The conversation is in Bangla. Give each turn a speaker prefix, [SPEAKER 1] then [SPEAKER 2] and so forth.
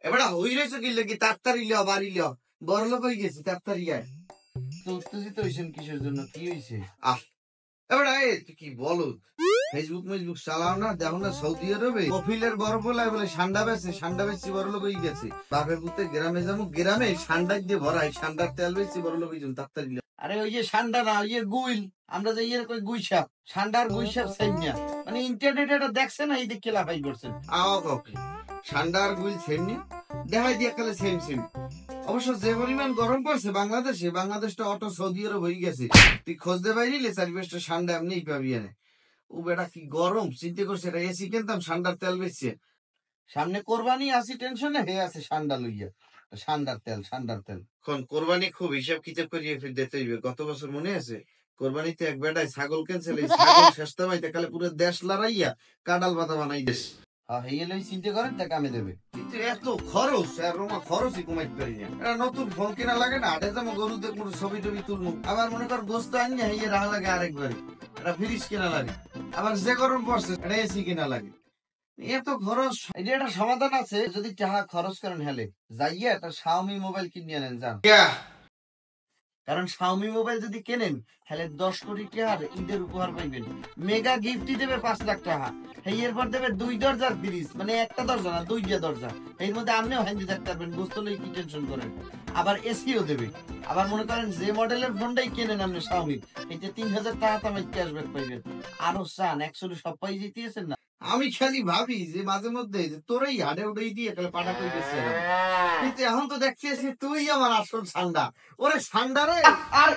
[SPEAKER 1] এবার হই রয়েছে কি লাগি তাড়াতাড়ি লিও বাড়ি লিও বড় লোক হয়ে গেছি তাড়াতাড়ি আয় তো উত্তেজিত হইছেন কিসের জন্য কি হইছে এবার তুই কি বলো ফেসবুক মেসবুক চালাও না দেখো না সৌদি আরবে কফিলের বড় বলে বলে সান্ডা বেচছি বড় লোক হয়ে গেছে বাপের পুতে গ্রামে যাবো গ্রামে সান্ডা দিয়ে ভরাই সান্ডার তেল বেচছি বড় লোক হয়েছেন তাড়াতাড়ি আরে ওই যে সান্ডা না ওই যে গুইল আমরা যে ইয়ের কই গুইসাপ সান্ডার গুইসাপ সেম না মানে ইন্টারনেটে এটা দেখছে না এই দেখে লাফাই করছেন ওকে সান্ডার গুইল সেম না দেখাই দিয়ে কালে সেম অবশ্য যে পরিমাণ গরম পড়ছে বাংলাদেশটা অটো সৌদি আরব হয়ে গেছে তুই খোঁজ দে বাইরে চারিপাশটা ঠান্ডা এমনিই পাবি এনে ও বেটা কি গরম চিন্তা করছে এটা এসি কিনতাম ঠান্ডার তেল বেচছে সামনে কোরবানি আসি টেনশনে হে আছে ঠান্ডা লইয়া ঠান্ডার তেল এখন কোরবানি খুব হিসাব কিতাব করিয়ে ফির দিতে হইবে গত বছর মনে আছে কোরবানিতে এক বেটায় ছাগল ক্যান্সেল এই ছাগল শেষতে পাইতে কালে পুরো দেশ লড়াইয়া কাঁডাল পাতা বানাই দেশ চিন্তা করেন তা কামে দেবে কিন্তু এত খরচ আর রোমা খরচই কমাইতে পারি না এটা নতুন ফোন কিনা লাগে না আটে যেমন গরুতে কোনো ছবি টবি তুলবো আবার মনে কর গোস্ত আনিয়া হইয়ে রাখা লাগে আরেকবারে এটা ফ্রিজ কিনা লাগে আবার যে গরম পড়ছে এটা এসি কিনা লাগে এত খরচ এটা একটা সমাধান আছে যদি টাকা খরচ করেন হেলে যাইয়া একটা শাওমি মোবাইল কিনে আনেন যান কারণ শাওমি মোবাইল যদি কেনেন তাহলে 10 কোটি টাকার ঈদের উপহার পাইবেন মেগা গিফটই দেবে 5 লাখ টাকা এরপর দেবে 2 দরজার ফ্রিজ মানে একটা দরজা না 2টা দরজা এর মধ্যে আপনিও হ্যান্ডি থাকতে পারবেন বুঝতে হলে কি টেনশন করেন আবার এসিও দেবে আবার মনে করেন যে মডেলের ফোনটাই কেনেন আপনি শাওমি এতে 3000 টাকা দামের ক্যাশব্যাক পাইবেন আরো চান অ্যাকচুয়ালি সব পাই যেতেছেন না আমি খালি ভাবি যে মাঝে মধ্যে তোরই হাড়ে উঠেই দিয়ে পাটা কই গেছে কিন্তু এখন তো দেখছি তুই আমার আসল ঠান্ডা ওরে ঠান্ডা রে আর